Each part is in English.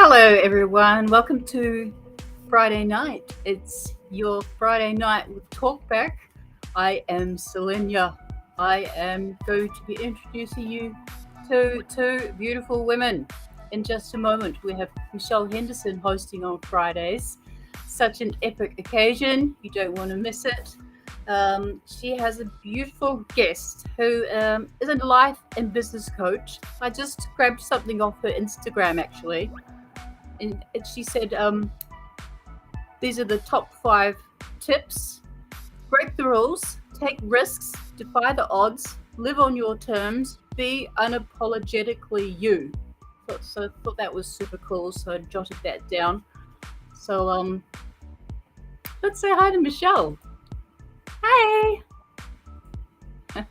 Hello, everyone. Welcome to Friday night. It's your Friday night with Talkback. I am Selenya. I am going to be introducing you to two beautiful women. In just a moment, we have Michelle Henderson hosting on Fridays. Such an epic occasion. You don't want to miss it. She has a beautiful guest who is a life and business coach. I just grabbed something off her Instagram actually, and she said, these are the top 5 tips. Break the rules, take risks, defy the odds, live on your terms, be unapologetically you. So I thought that was super cool, so I jotted that down. So let's say hi to Michelle. Hi. Hi.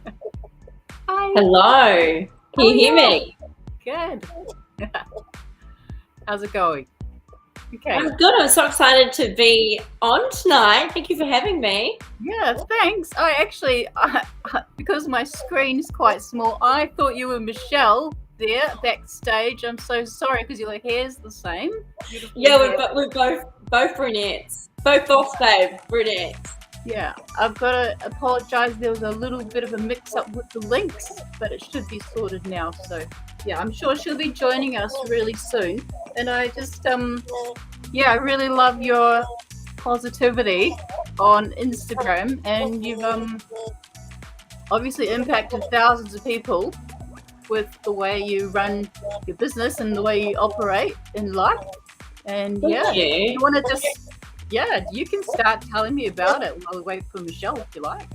Hello. Can you hear me? Good. How's it going? Okay. I'm good. I'm so excited to be on tonight. Thank you for having me. Yeah, thanks. Because my screen is quite small, I thought you were Michelle there backstage. I'm so sorry because your hair's the same. Yeah, we're both brunettes. Both boss babe brunettes. Yeah, I've got to apologize. There was a little bit of a mix-up with the links, but it should be sorted now. So, yeah, I'm sure she'll be joining us really soon. And I just, I really love your positivity on Instagram, and you've obviously impacted thousands of people with the way you run your business and the way you operate in life. And you want to just... Yeah, you can start telling me about it while we wait for Michelle, if you like.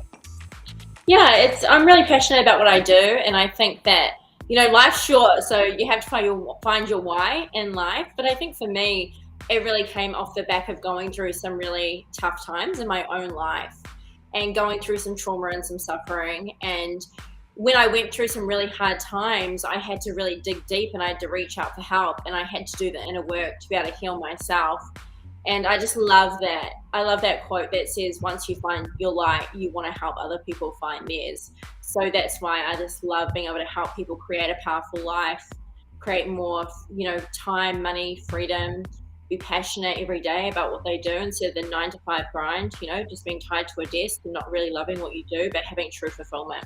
Yeah, I'm really passionate about what I do, and I think that life's short, so you have to find your why in life. But I think for me, it really came off the back of going through some really tough times in my own life, and going through some trauma and some suffering. And when I went through some really hard times, I had to really dig deep, and I had to reach out for help, and I had to do the inner work to be able to heal myself. And I just love that. I love that quote that says, once you find your light, you want to help other people find theirs. So that's why I just love being able to help people create a powerful life, create more, time, money, freedom, be passionate every day about what they do instead of the 9-to-5 grind, just being tied to a desk and not really loving what you do, but having true fulfillment.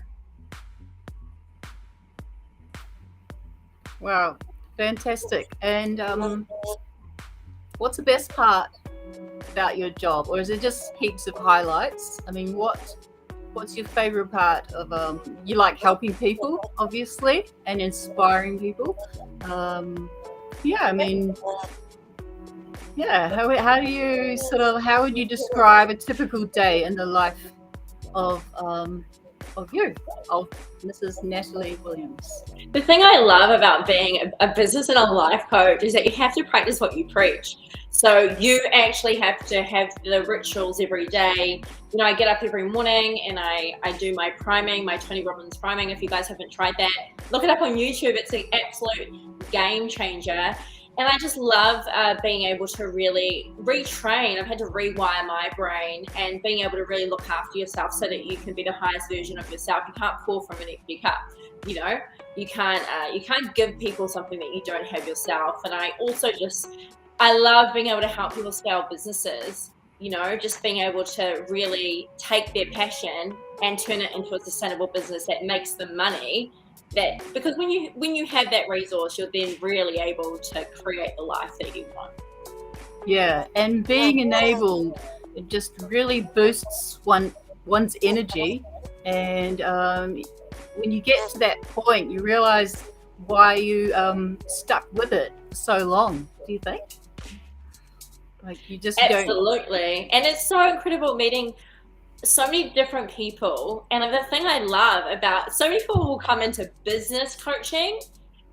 Wow, fantastic. And what's the best part about your job, or is it just heaps of highlights? I mean, what's your favorite part of you like helping people, obviously, and inspiring people? How would you describe a typical day in the life of Mrs. Natalie Williams? The thing I love about being a business and a life coach is that you have to practice what you preach. So you actually have to have the rituals every day. I get up every morning and I do my priming, my Tony Robbins priming. If you guys haven't tried that, look it up on YouTube. It's an absolute game changer. And I just love being able to really retrain. I've had to rewire my brain, and being able to really look after yourself so that you can be the highest version of yourself. You can't pour from an empty cup. You can't give people something that you don't have yourself. And I love being able to help people scale businesses. Just being able to really take their passion and turn it into a sustainable business that makes them money. Because when you have that resource, you're then really able to create the life that you want. Yeah, and being enabled, it just really boosts one's energy. And when you get to that point, you realize why you stuck with it for so long. Do you think? Like, you just absolutely. And it's so incredible meeting so many different people. And the thing I love about so many people will come into business coaching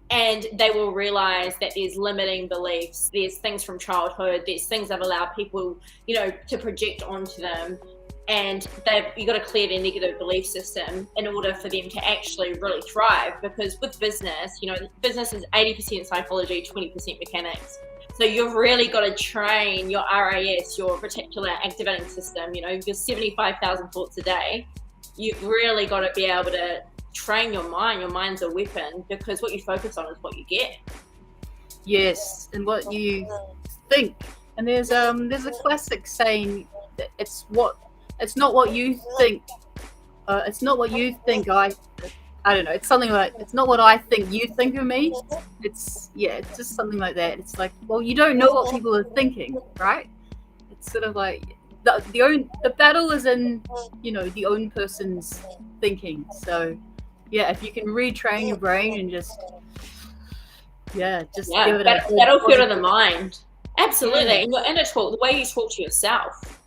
and they will realize that there's limiting beliefs, there's things from childhood, there's things that allow people to project onto them, and you've got to clear their negative belief system in order for them to actually really thrive. Because with business, business is 80% psychology, 20% mechanics. So you've really got to train your RAS, your reticular activating system, your 75,000 thoughts a day. You've really got to be able to train your mind. Your mind's a weapon, because what you focus on is what you get. Yes, and what you think. And there's a classic saying that it's not what you think. It's not what you think. I don't know. It's something like it's not what I think you think of me. It's just something like that. It's like, well, you don't know what people are thinking, right? It's sort of like the battle is in the own person's thinking. So yeah, if you can retrain your brain and just give it a good battlefield of the positive. mind. Absolutely, Yeah. and your inner talk, the way you talk to yourself.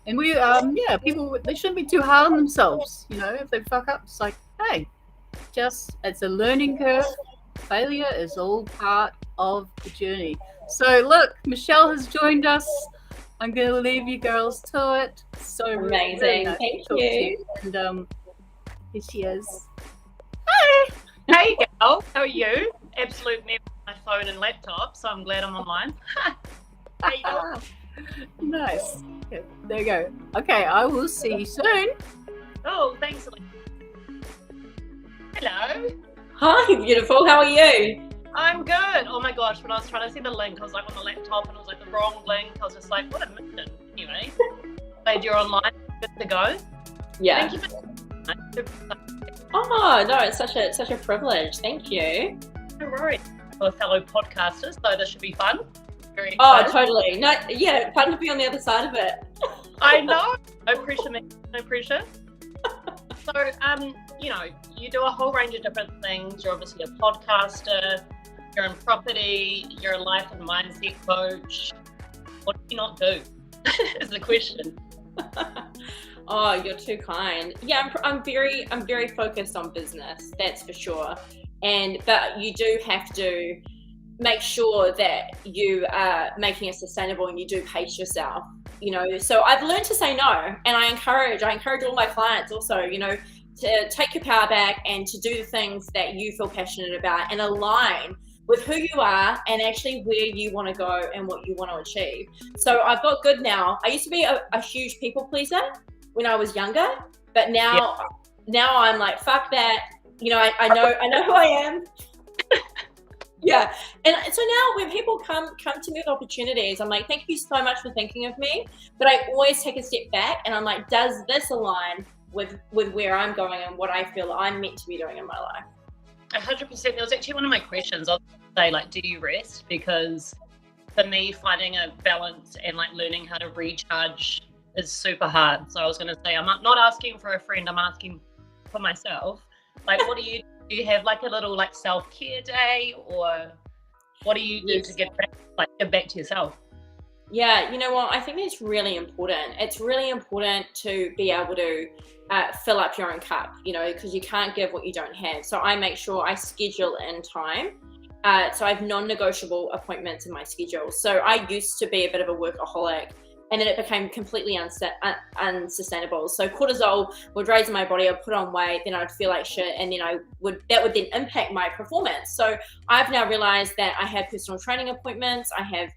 And people, they shouldn't be too hard on themselves. If they fuck up, it's like, hey, it's a learning curve. Failure is all part of the journey. So look, Michelle has joined us. I'm going to leave you girls to it. So Amazing. really nice Thank to talk you. to you. And here she is. Hey girl, how are you? Absolute mess with my phone and laptop, so I'm glad I'm online. How you doing? Nice. Okay, there you go. Okay, I will see you soon. Oh, thanks. Hello. Hi, beautiful. How are you? I'm good. Oh my gosh, when I was trying to send the link, I was like on the laptop and it was like the wrong link. I was just like, what a mission. Anyway, glad you're online, good to go. Yeah. Thank you for. Oh no, it's such a privilege. Thank you. No worries. We're fellow podcasters, so this should be fun. Very Oh, excited. totally. No, yeah, fun to be on the other side of it. I know. No pressure, man. No pressure. So, you do a whole range of different things. You're obviously a podcaster. You're in property. You're a life and mindset coach. What do you not do? Is the question. Oh, you're too kind. Yeah, I'm very focused on business. That's for sure. But you do have to make sure that you are making it sustainable and you do pace yourself. So I've learned to say no, and I encourage all my clients also, to take your power back and to do the things that you feel passionate about and align with who you are and actually where you want to go and what you want to achieve. So I've got good now. I used to be a huge people pleaser when I was younger, but now I'm like, fuck that. I know who I am. Yeah. And so now when people come to me with opportunities, I'm like, thank you so much for thinking of me. But I always take a step back and I'm like, does this align with where I'm going and what I feel I'm meant to be doing in my life? 100%. That was actually one of my questions. I was going to say, like, do you rest? Because for me, finding a balance and like learning how to recharge is super hard. So I was going to say, I'm not asking for a friend. I'm asking for myself. Like, what do you have like a little like self-care day, or what do you do to give back to yourself? Yeah, you know what? I think it's really important. It's really important to be able to fill up your own cup, because you can't give what you don't have. So I make sure I schedule in time. So I have non-negotiable appointments in my schedule. So I used to be a bit of a workaholic, and then it became completely unsustainable. So cortisol would raise in my body, I'd put on weight, then I'd feel like shit, and then that would then impact my performance. So I've now realized that I have personal training appointments, I have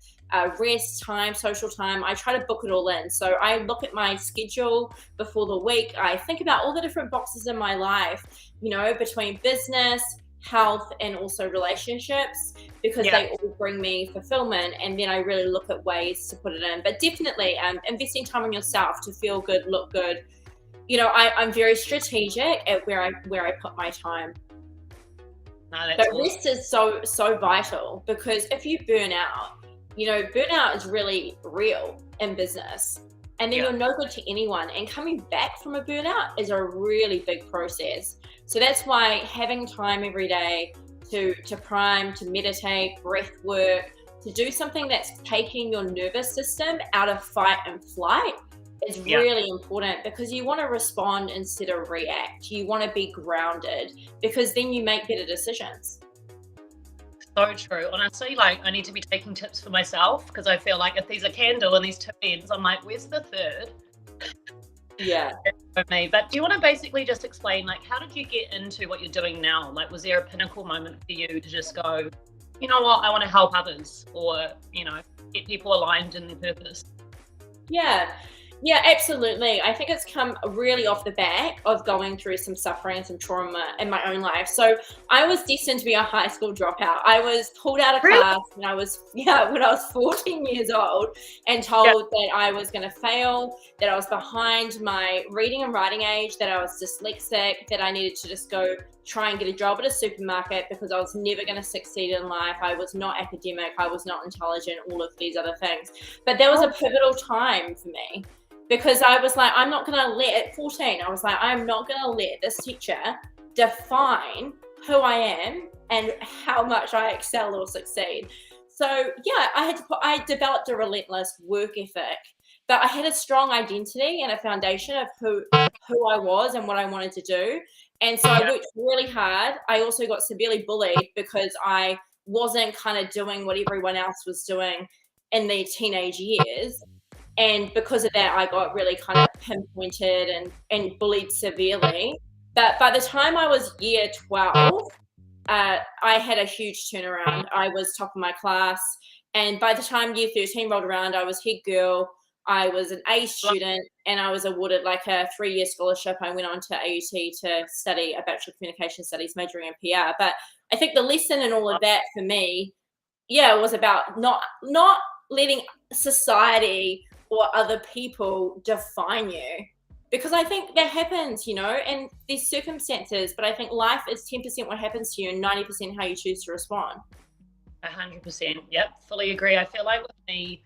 rest time, social time. I try to book it all in. So I look at my schedule before the week. I think about all the different boxes in my life, between business, health, and also relationships, because they all bring me fulfillment. And then I really look at ways to put it in. But definitely investing time in yourself to feel good, look good. I'm very strategic at where I put my time. But rest is so vital, because if you burn out, burnout is really real in business, and then you're no good to anyone. And coming back from a burnout is a really big process. So that's why having time every day to prime, to meditate, breath work, to do something that's taking your nervous system out of fight and flight is really important, because you want to respond instead of react. You want to be grounded, because then you make better decisions. So true. Honestly, like, I need to be taking tips for myself, because I feel like if there's a candle and these two ends, I'm like, where's the third? Yeah. For me. But do you want to basically just explain, like, how did you get into what you're doing now? Like, was there a pinnacle moment for you to just go, you know what, I want to help others, or, get people aligned in their purpose? Yeah. Yeah, absolutely. I think it's come really off the back of going through some suffering and some trauma in my own life. So I was destined to be a high school dropout. I was pulled out of Really? class when I was 14 years old and Yeah. told that I was going to fail, that I was behind my reading and writing age, that I was dyslexic, that I needed to just go try and get a job at a supermarket because I was never going to succeed in life. I was not academic. I was not intelligent, all of these other things. But there was a pivotal time for me, because I was like, I'm not going to let, at 14, I was like, I'm not going to let this teacher define who I am and how much I excel or succeed. So yeah, I developed a relentless work ethic, but I had a strong identity and a foundation of who I was and what I wanted to do. And so I worked really hard. I also got severely bullied because I wasn't kind of doing what everyone else was doing in their teenage years. And because of that, I got really kind of pinpointed and bullied severely. But by the time I was year 12, I had a huge turnaround. I was top of my class. And by the time year 13 rolled around, I was head girl. I was an A student, and I was awarded like a 3-year scholarship. I went on to AUT to study a Bachelor of Communication Studies, majoring in PR. But I think the lesson in all of that for me, was about not letting society or other people define you, because I think that happens, and there's circumstances, but I think life is 10% what happens to you and 90% how you choose to respond. 100%. Yep, fully agree. I feel like with me,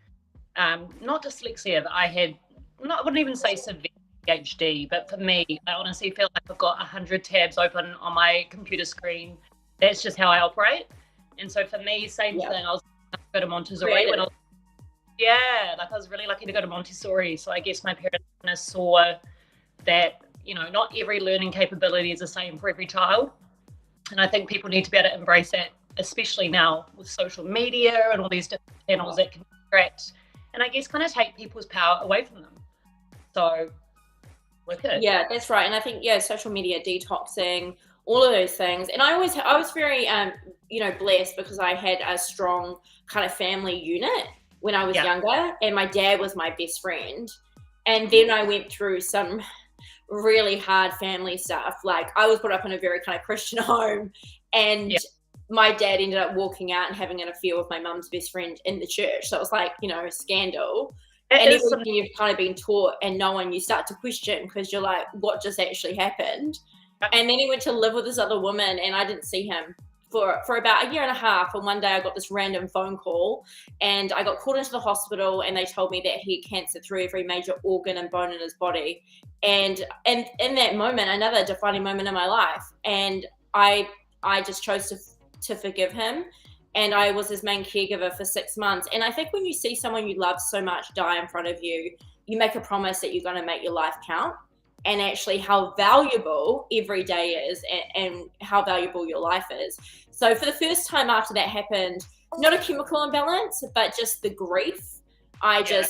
not dyslexia, but I wouldn't even say severe ADHD, but for me, I honestly feel like I've got 100 tabs open on my computer screen. That's just how I operate. And so for me, same thing. I was go to Montessori when I was, I was really lucky to go to Montessori. So I guess my parents kind of saw that, not every learning capability is the same for every child. And I think people need to be able to embrace that, especially now with social media and all these different channels that can distract and I guess kind of take people's power away from them. So we're good. Yeah, that's right. And I think, social media detoxing, all of those things. And I was very, blessed because I had a strong kind of family unit when I was younger, and my dad was my best friend. And then I went through some really hard family stuff. Like, I was brought up in a very kind of Christian home, and my dad ended up walking out and having an affair with my mum's best friend in the church. So it was like, a scandal. And everything you've kind of been taught and knowing, you start to question because you're like, what just actually happened? And then he went to live with this other woman, and I didn't see him for about a year and a half. And one day I got this random phone call, and I got called into the hospital, and they told me that he had cancer through every major organ and bone in his body. And in that moment, another defining moment in my life, and I just chose to forgive him. And I was his main caregiver for 6 months. And I think when you see someone you love so much die in front of you, you make a promise that you're going to make your life count, and actually how valuable every day is, and how valuable your life is. So for the first time after that happened, not a chemical imbalance, but just the grief, the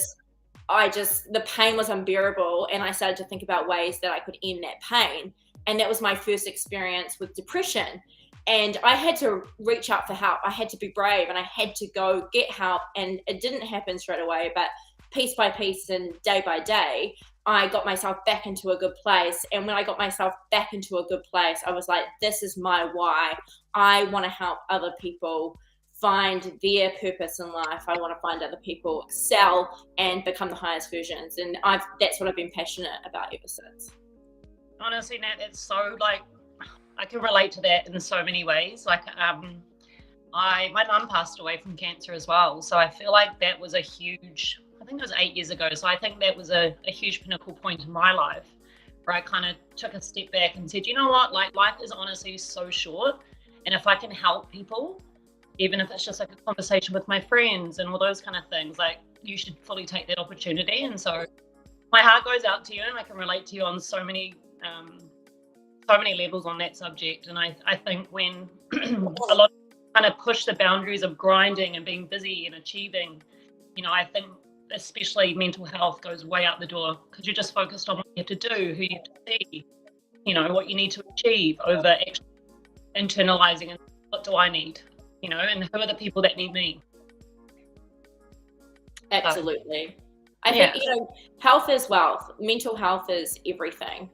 pain was unbearable, and I started to think about ways that I could end that pain. And that was my first experience with depression. And I had to reach out for help. I had to be brave, and I had to go get help. And it didn't happen straight away, but piece by piece and day by day, I got myself back into a good place. And when I got myself back into a good place, I was like, this is my why. I want to help other people find their purpose in life. I want to find other people excel and become the highest versions. And that's what I've been passionate about ever since. Honestly, Nat, it's so I can relate to that in so many ways. Like, my mum passed away from cancer as well. So I feel like that was I think it was 8 years ago. So I think that was a huge pinnacle point in my life where I kind of took a step back and said, you know what, like, life is honestly so short. And if I can help people, even if it's just like a conversation with my friends and all those kind of things, like, you should fully take that opportunity. And so my heart goes out to you, and I can relate to you on so many levels on that subject. And I think when a lot of kind of push the boundaries of grinding and being busy and achieving, I think especially mental health goes way out the door, because you're just focused on what you have to do, who you have to see, what you need to achieve, over actually internalizing and what do I need, and who are the people that need me. Absolutely. I think, health is wealth. Mental health is everything.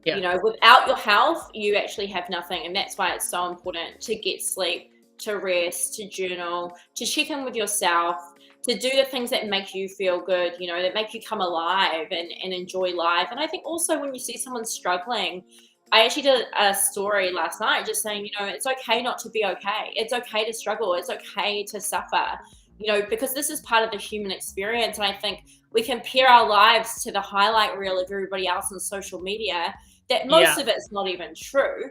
Yeah. Without your health, you actually have nothing. And that's why it's so important to get sleep, to rest, to journal, to check in with yourself, to do the things that make you feel good, that make you come alive and enjoy life. And I think also when you see someone struggling, I actually did a story last night just saying, it's okay not to be okay. It's okay to struggle. It's okay to suffer, because this is part of the human experience. And I think we compare our lives to the highlight reel of everybody else on social media, that most of it's not even true.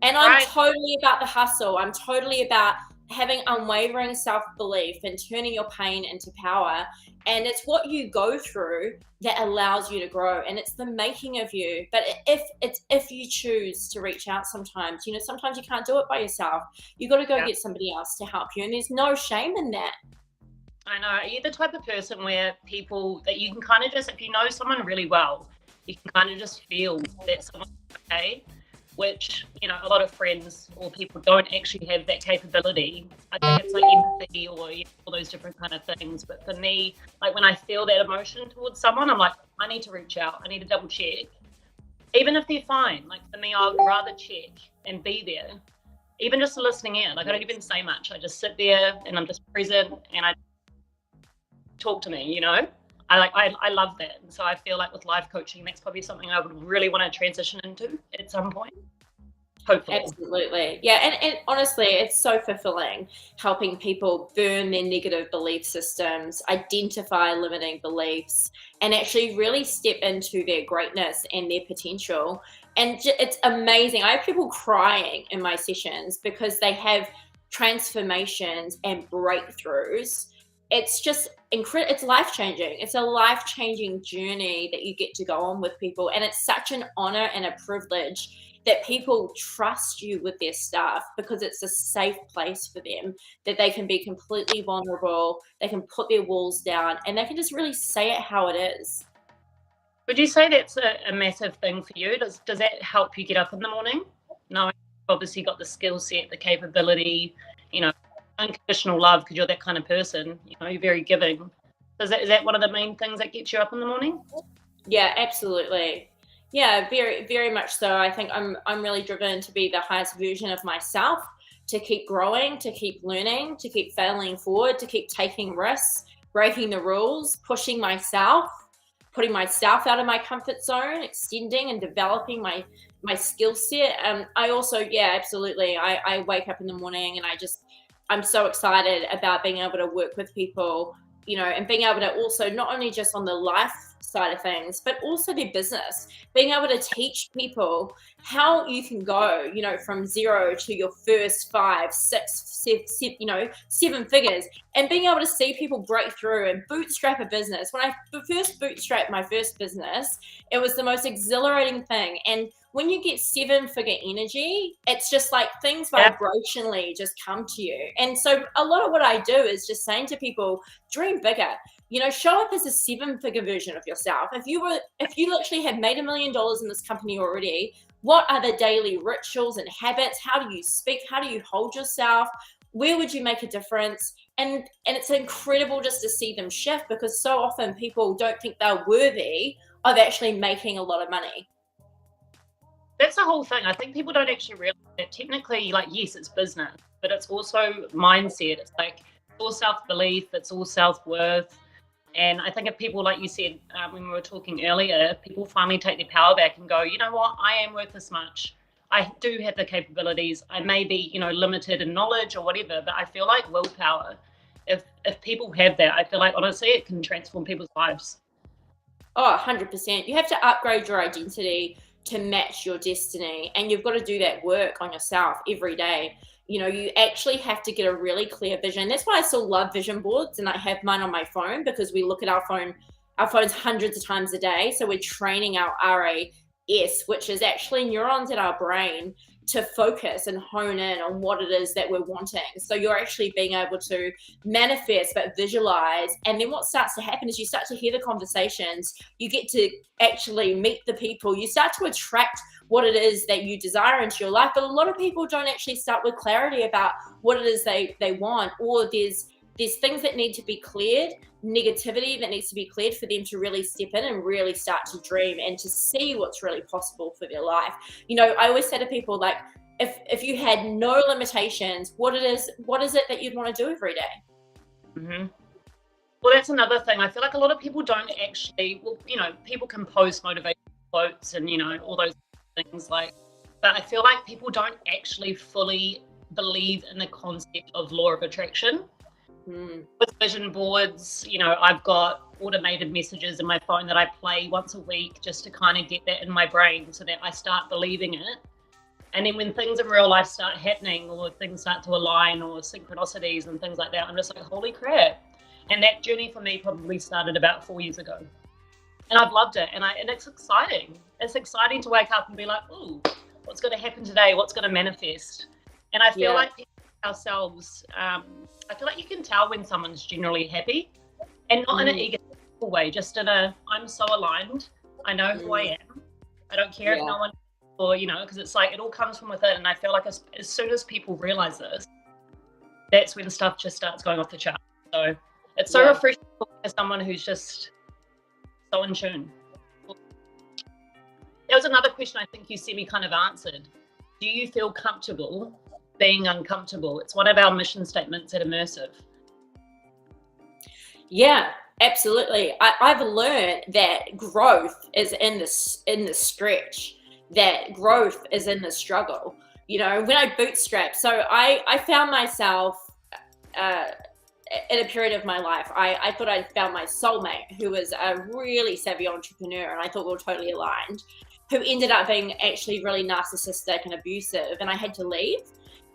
And I'm totally about the hustle. I'm totally about having unwavering self-belief and turning your pain into power. And it's what you go through that allows you to grow, and it's the making of you. But if you choose to reach out sometimes, sometimes you can't do it by yourself. You got to go get somebody else to help you, and there's no shame in that. I know. Are you the type of person where people that you can kind of just, if you know someone really well, you can kind of just feel that someone's okay? Which, a lot of friends or people don't actually have that capability. I think it's like empathy or all those different kind of things. But for me, like when I feel that emotion towards someone, I'm like, I need to reach out. I need to double check. Even if they're fine. Like for me, I would rather check and be there. Even just listening in. Like I don't even say much. I just sit there and I'm just present and I talk to me, I love that. And so I feel like with life coaching, that's probably something I would really want to transition into at some point. Hopefully. Absolutely. Yeah. And honestly, it's so fulfilling helping people burn their negative belief systems, identify limiting beliefs, and actually really step into their greatness and their potential. And it's amazing. I have people crying in my sessions because they have transformations and breakthroughs. It's just incredible. It's life-changing. It's a life-changing journey that you get to go on with people. And it's such an honor and a privilege that people trust you with their stuff, because it's a safe place for them, that they can be completely vulnerable, they can put their walls down, and they can just really say it how it is. Would you say that's a massive thing for you? Does that help you get up in the morning? Knowing you've obviously got the skill set, the capability, unconditional love, because you're that kind of person, you're very giving. Is that one of the main things that gets you up in the morning? Yeah, absolutely. Yeah, very, very much so. I think I'm really driven to be the highest version of myself, to keep growing, to keep learning, to keep failing forward, to keep taking risks, breaking the rules, pushing myself, putting myself out of my comfort zone, extending and developing my skill set. I also, absolutely. I wake up in the morning and I'm so excited about being able to work with people, and being able to also not only just on the life side of things, but also their business, being able to teach people how you can go, from zero to your first 5, 6, 7 figures, and being able to see people break through and bootstrap a business. When I first bootstrapped my first business, it was the most exhilarating thing. And when you get 7-figure energy, it's just like things vibrationally just come to you. And so a lot of what I do is just saying to people, dream bigger. Show up as a 7-figure version of yourself. If you literally have made $1 million in this company already, what are the daily rituals and habits? How do you speak? How do you hold yourself? Where would you make a difference? And it's incredible just to see them shift, because so often people don't think they're worthy of actually making a lot of money. That's the whole thing. I think people don't actually realize that technically, yes, it's business, but it's also mindset. It's like all self-belief, it's all self-worth. And I think if people, like you said, when we were talking earlier, people finally take their power back and go, you know what, I am worth this much. I do have the capabilities. I may be, limited in knowledge or whatever, but I feel like willpower, if people have that, I feel like honestly it can transform people's lives. Oh, 100%. You have to upgrade your identity to match your destiny, and you've got to do that work on yourself every day. You actually have to get a really clear vision. That's why I still love vision boards, and I have mine on my phone, because we look at our phones hundreds of times a day. So we're training our RAS, which is actually neurons in our brain, to focus and hone in on what it is that we're wanting. So you're actually being able to manifest, but visualize. And then what starts to happen is you start to hear the conversations, you get to actually meet the people, you start to attract what it is that you desire into your life. But a lot of people don't actually start with clarity about what it is they want, or there's there's things that need to be cleared, negativity that needs to be cleared for them to really step in and really start to dream and to see what's really possible for their life. You know, I always say to people, like, if you had no limitations, what is it that you'd want to do every day? Mm-hmm. Well, that's another thing. I feel like a lot of people don't actually, well, you know, people can post motivational quotes and, you know, all those things, like, but I feel like people don't actually fully believe in the concept of law of attraction. With vision boards, you know, I've got automated messages in my phone that I play once a week just to kind of get that in my brain so that I start believing it. And then when things in real life start happening or things start to align or synchronicities and things like that, I'm just like, holy crap. And that journey for me probably started about 4 years ago. And I've loved it. And it's exciting. It's exciting to wake up and be like, ooh, what's going to happen today? What's going to manifest? And I feel like ourselves, I feel like you can tell when someone's generally happy, and not in an egotistical way, just in a, I'm so aligned, I know who I am, I don't care if no one, or, you know, because it's like, it all comes from within. And I feel like as soon as people realize this, that's when stuff just starts going off the chart. So it's so refreshing as someone who's just so in tune. There was another question I think you semi kind of answered. Do you feel comfortable being uncomfortable? It's one of our mission statements at Immersive. Yeah, absolutely. I've learned that growth is in the stretch, that growth is in the struggle. You know, when I bootstrapped, so I found myself in a period of my life, I thought I'd found my soulmate, who was a really savvy entrepreneur, and I thought we were totally aligned, who ended up being actually really narcissistic and abusive, and I had to leave.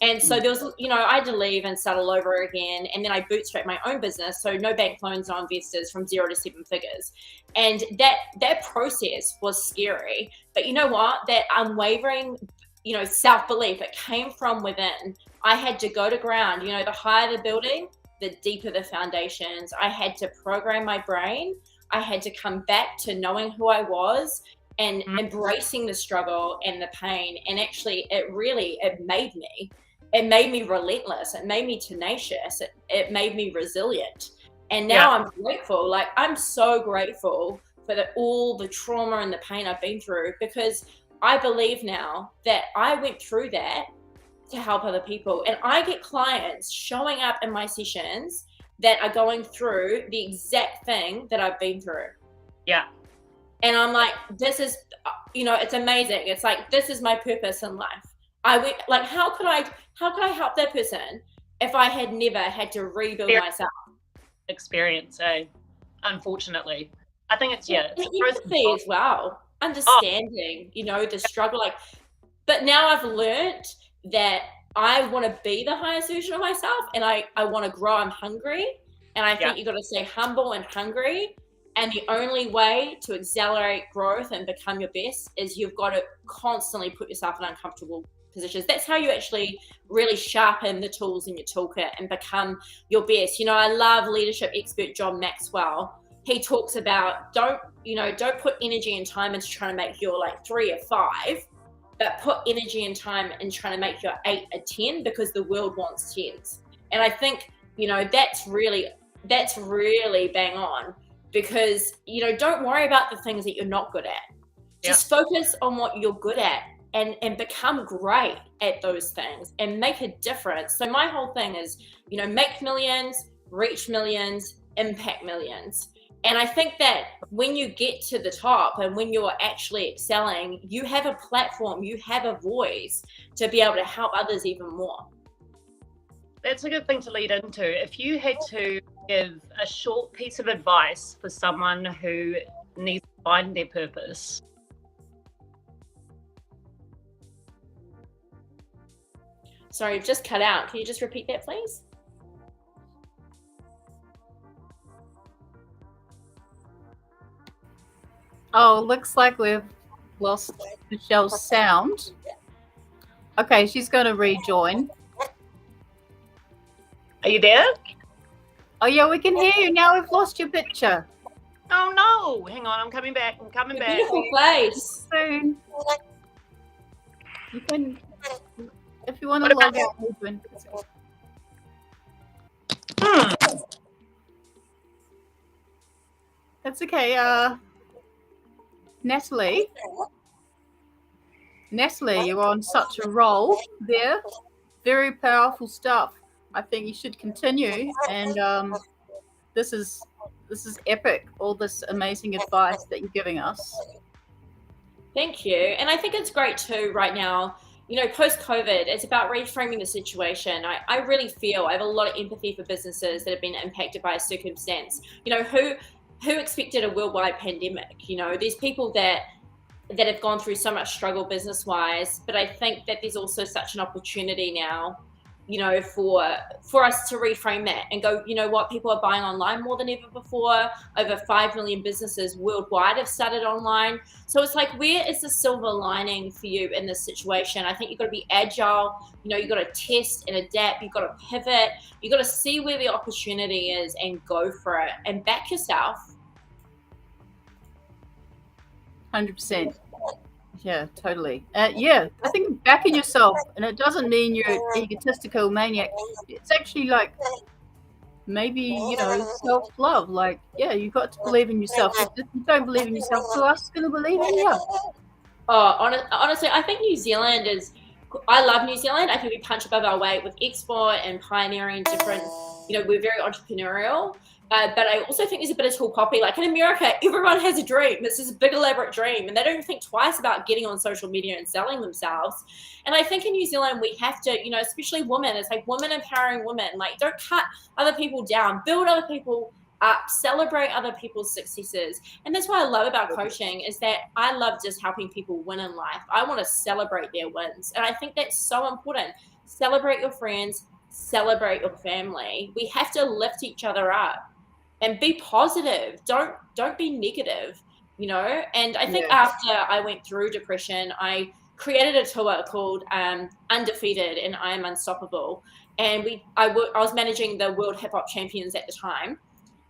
And so there was, you know, I had to leave and start all over again. And then I bootstrapped my own business. So no bank loans, no investors, from 0 to 7 figures. And that process was scary. But you know what? That unwavering, you know, self-belief, it came from within. I had to go to ground. You know, the higher the building, the deeper the foundations. I had to program my brain. I had to come back to knowing who I was and embracing the struggle and the pain. And actually, it made me. It made me relentless. It made me tenacious. It made me resilient. And now I'm grateful. Like, I'm so grateful for all the trauma and the pain I've been through, because I believe now that I went through that to help other people. And I get clients showing up in my sessions that are going through the exact thing that I've been through. Yeah. And I'm like, this is, you know, it's amazing. It's like, this is my purpose in life. I went, like, how could I help that person if I had never had to rebuild myself? Experience, unfortunately. I think it's, empathy as well. Understanding, you know, the struggle. Like, but now I've learned that I want to be the highest version of myself, and I want to grow. I'm hungry. And I think you've got to stay humble and hungry. And the only way to accelerate growth and become your best is you've got to constantly put yourself in uncomfortable positions. That's how you actually really sharpen the tools in your toolkit and become your best. You know, I love leadership expert John Maxwell. He talks about don't put energy and time into trying to make your like 3 or 5, but put energy and time in trying to make your 8 or 10, because the world wants 10s. And I think, you know, that's really bang on, because, you know, don't worry about the things that you're not good at. Just focus on what you're good at and become great at those things and make a difference. So my whole thing is, you know, make millions, reach millions, impact millions. And I think that when you get to the top and when you're actually excelling, you have a platform, you have a voice to be able to help others even more. That's a good thing to lead into. If you had to give a short piece of advice for someone who needs to find their purpose. Sorry, you've just cut out. Can you just repeat that, please? Oh, looks like we've lost Michelle's sound. Okay, she's going to rejoin. Are you there? Oh, yeah, we can hear you now. We've lost your picture. Oh, no. Hang on. I'm coming back. Beautiful place. Soon. You can, if you want to log out, rejoin. That's okay. Natalie, you're on such a roll there. Very powerful stuff. I think you should continue. And this is epic. All this amazing advice that you're giving us. Thank you. And I think it's great too right now, post-COVID, it's about reframing the situation. I really feel I have a lot of empathy for businesses that have been impacted by a circumstance. Who expected a worldwide pandemic? There's people that have gone through so much struggle business-wise, but I think that there's also such an opportunity now, for us to reframe that and go, you know what, people are buying online more than ever before. Over 5 million businesses worldwide have started online. So it's like, where is the silver lining for you in this situation? I think you've got to be agile. You've got to test and adapt. You've got to pivot. You've got to see where the opportunity is and go for it and back yourself. 100%. Yeah, totally. I think backing yourself, and it doesn't mean you're an egotistical maniac. It's actually like maybe, self-love. Like, you've got to believe in yourself. If you don't believe in yourself, who else is going to believe in you? Oh, honestly, I think New Zealand I love New Zealand. I think we punch above our weight with export and pioneering different, we're very entrepreneurial. But I also think there's a bit of tall poppy. Like in America, everyone has a dream. This is a big, elaborate dream. And they don't think twice about getting on social media and selling themselves. And I think in New Zealand, we have to, especially women, it's like women empowering women. Like, don't cut other people down. Build other people up. Celebrate other people's successes. And that's what I love about coaching is that I love just helping people win in life. I want to celebrate their wins. And I think that's so important. Celebrate your friends. Celebrate your family. We have to lift each other up. And be positive. Don't be negative, And I think after I went through depression, I created a tour called Undefeated and I Am Unstoppable. And I was managing the World Hip Hop Champions at the time.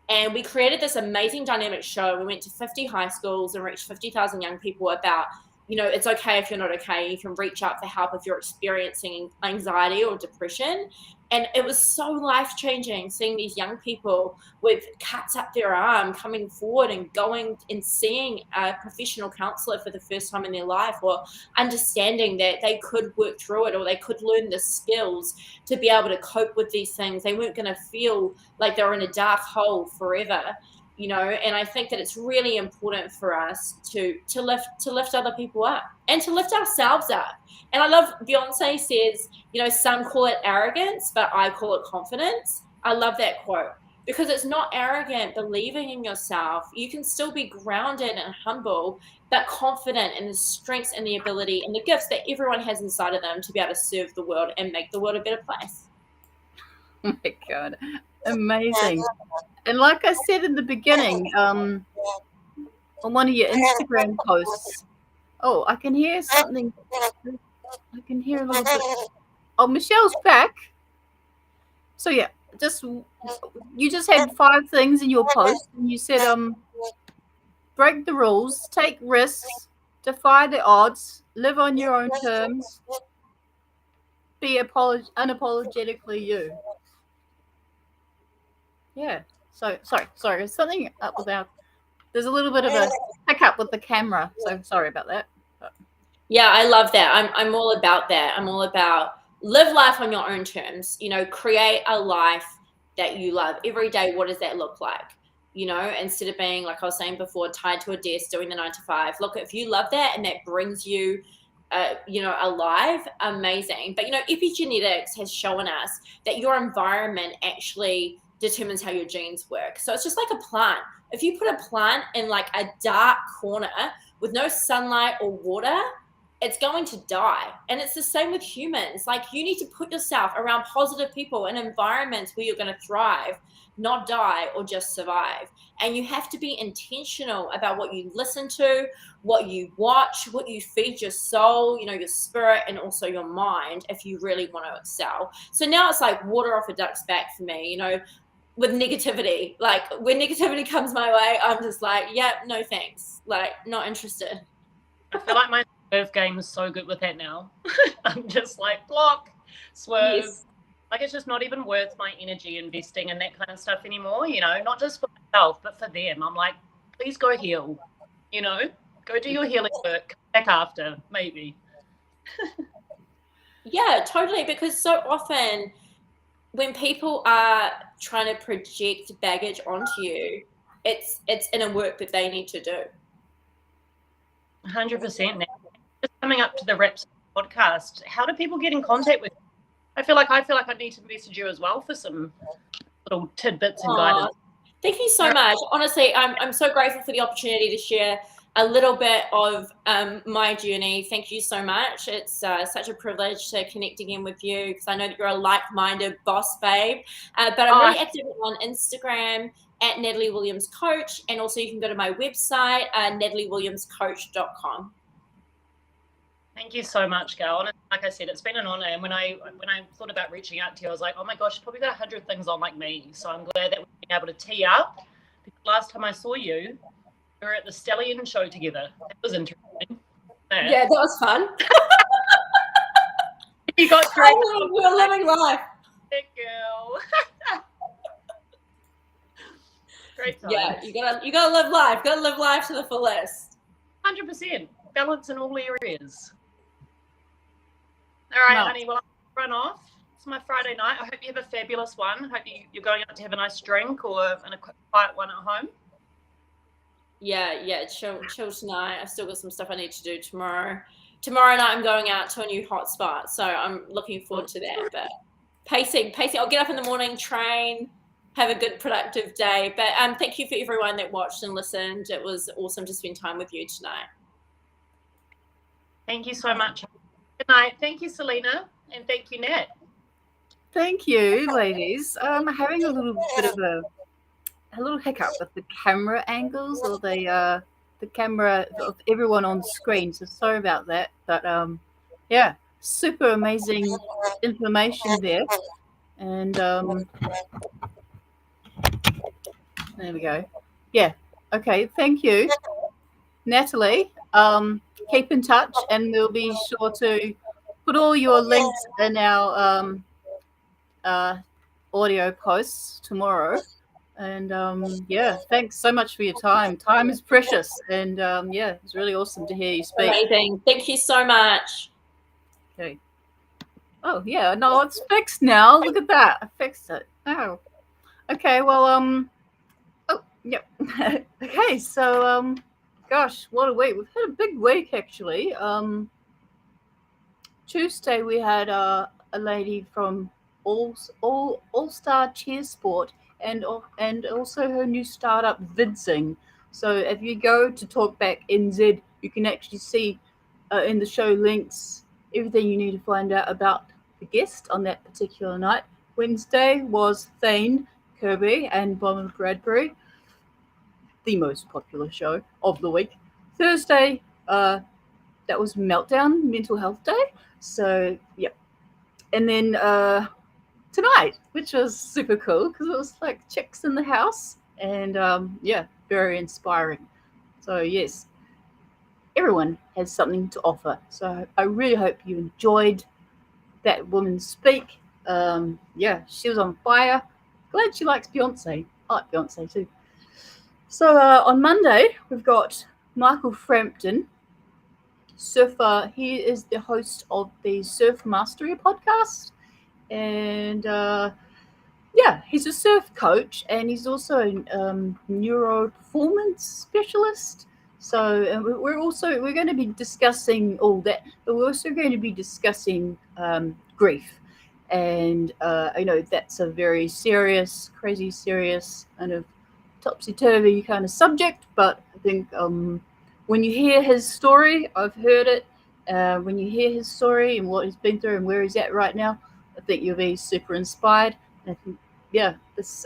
And we created this amazing dynamic show. We went to 50 high schools and reached 50,000 young people about, it's okay if you're not okay. You can reach out for help if you're experiencing anxiety or depression. And it was so life-changing seeing these young people with cuts up their arm coming forward and going and seeing a professional counselor for the first time in their life, or understanding that they could work through it or they could learn the skills to be able to cope with these things. They weren't going to feel like they were in a dark hole forever. And I think that it's really important for us to lift other people up and to lift ourselves up. And I love Beyonce says, some call it arrogance, but I call it confidence. I love that quote because it's not arrogant believing in yourself. You can still be grounded and humble, but confident in the strengths and the ability and the gifts that everyone has inside of them to be able to serve the world and make the world a better place. Oh my God. Amazing. And like I said in the beginning, on one of your Instagram posts, I can hear something. I can hear a little bit. Oh, Michelle's back. So you just had 5 things in your post, and you said, break the rules, take risks, defy the odds, live on your own terms, be unapologetically you. Yeah. So sorry. There's something up with there's a little bit of a hiccup with the camera. So sorry about that. Yeah, I love that. I'm all about that. I'm all about live life on your own terms. Create a life that you love every day. What does that look like? Instead of being, like I was saying before, tied to a desk doing the 9 to 5. Look, if you love that and that brings you alive, amazing. But epigenetics has shown us that your environment actually determines how your genes work. So it's just like a plant. If you put a plant in like a dark corner with no sunlight or water, it's going to die. And it's the same with humans. Like, you need to put yourself around positive people and environments where you're going to thrive, not die or just survive. And you have to be intentional about what you listen to, what you watch, what you feed your soul, your spirit, and also your mind if you really want to excel. So now it's like water off a duck's back for me, with negativity. Like, when negativity comes my way, I'm just like, no thanks. Like, not interested. I feel like my swerve game is so good with that now. I'm just like, block, swerve. Yes. Like, it's just not even worth my energy investing in that kind of stuff anymore, not just for myself, but for them. I'm like, please go heal. You know, go do your healing work. Come back after, maybe. Yeah, totally. Because so often when people are trying to project baggage onto you, it's inner work that they need to do. 100% now. Just coming up to the Reps podcast, how do people get in contact with you? I feel like I need to message you as well for some little tidbits and guidance. Thank you so much. Honestly, I'm so grateful for the opportunity to share a little bit of my journey. Thank you so much. It's such a privilege to connect again with you because I know that you're a like-minded boss babe. But I'm really active on Instagram at Natalie Williams Coach, and also you can go to my website, nataliewilliamscoach.com. Thank you so much, Gal. And like I said, it's been an honor. And when I thought about reaching out to you, I was like, oh my gosh, she's probably got 100 things on like me. So I'm glad that we've been able to tee up. Because last time I saw you, we were at the Selenya show together. That was interesting. Yeah, that was fun. You got great. We're living life. That girl. Great time. Yeah, you gotta live life. Gotta live life to the fullest. 100%. Balance in all areas. All right, honey. Well, I'll run off. It's my Friday night. I hope you have a fabulous one. I hope you're going out to have a nice drink or a quiet one at home. Yeah, chill tonight. I've still got some stuff I need to do tomorrow. Tomorrow night I'm going out to a new hotspot, so I'm looking forward to that. But pacing. I'll get up in the morning, train, have a good productive day. But thank you for everyone that watched and listened. It was awesome to spend time with you tonight. Thank you so much. Good night. Thank you, Selena, and thank you, Nat. Thank you, ladies. I'm having a little bit of a little hiccup with the camera angles or the camera of everyone on screen. So sorry about that. But yeah, super amazing information there. And there we go. Yeah. Okay. Thank you, Natalie. Keep in touch, and we'll be sure to put all your links in our audio posts tomorrow. And yeah, thanks so much for your time. Time is precious, and yeah, it's really awesome to hear you speak. Amazing. Thank you so much. Okay. Oh yeah, no, it's fixed now. Look at that, I fixed it. Oh, okay. Well, oh, yep. Okay, so gosh, what a week. We've had a big week actually. Tuesday we had a lady from All Star Cheer Sport. And also her new startup VidZing. So if you go to Talkback NZ, you can actually see in the show links everything you need to find out about the guest on that particular night. Wednesday was Thane Kirby and Bomber Bradbury, the most popular show of the week. Thursday, that was Meltdown Mental Health Day. So yeah, and then tonight, which was super cool because it was like chicks in the house, and yeah, very inspiring. So yes, everyone has something to offer. So I really hope you enjoyed that woman speak. Yeah, she was on fire. Glad she likes Beyonce. I like Beyonce too. So on Monday we've got Michael Frampton, surfer. He is the host of the Surf Mastery podcast. And yeah, he's a surf coach, and he's also a neuro performance specialist. So we're going to be discussing all that, but we're also going to be discussing grief, and I know that's a very serious, crazy serious kind of topsy-turvy kind of subject. But I think when you hear his story, I've heard it. When you hear his story and what he's been through and where he's at right now, I think you'll be super inspired. And I think, yeah, this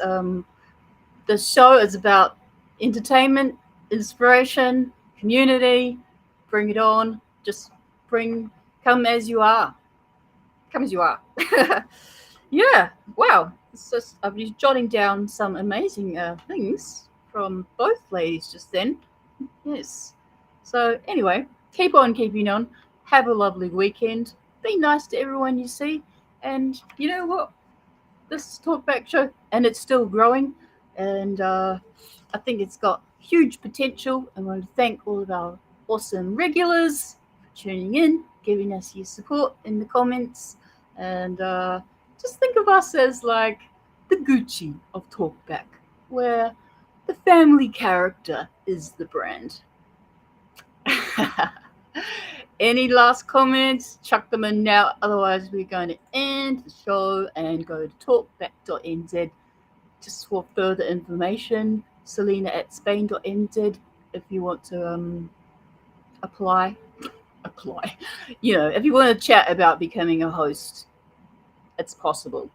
show is about entertainment, inspiration, community. Bring it on. Just come as you are. Come as you are. Yeah. Wow. I've been jotting down some amazing things from both ladies just then. Yes. So anyway, keep on keeping on. Have a lovely weekend. Be nice to everyone you see. And you know what? This is Talkback show, and it's still growing. And I think it's got huge potential. I want to thank all of our awesome regulars for tuning in, giving us your support in the comments, and just think of us as like the Gucci of Talkback, where the family character is the brand. Any last comments? Chuck them in now. Otherwise, we're going to end the show and go to talkback.nz just for further information. Selena@spain.nz if you want to apply. You know, if you want to chat about becoming a host, it's possible.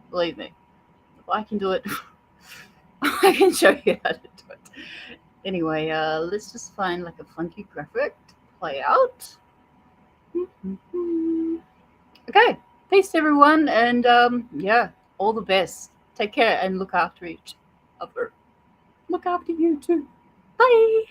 Believe me. If I can do it, I can show you how to do it. Anyway, let's just find like a funky graphic to play out. Okay, peace everyone, and yeah, all the best. Take care and look after each other. Look after you too. Bye.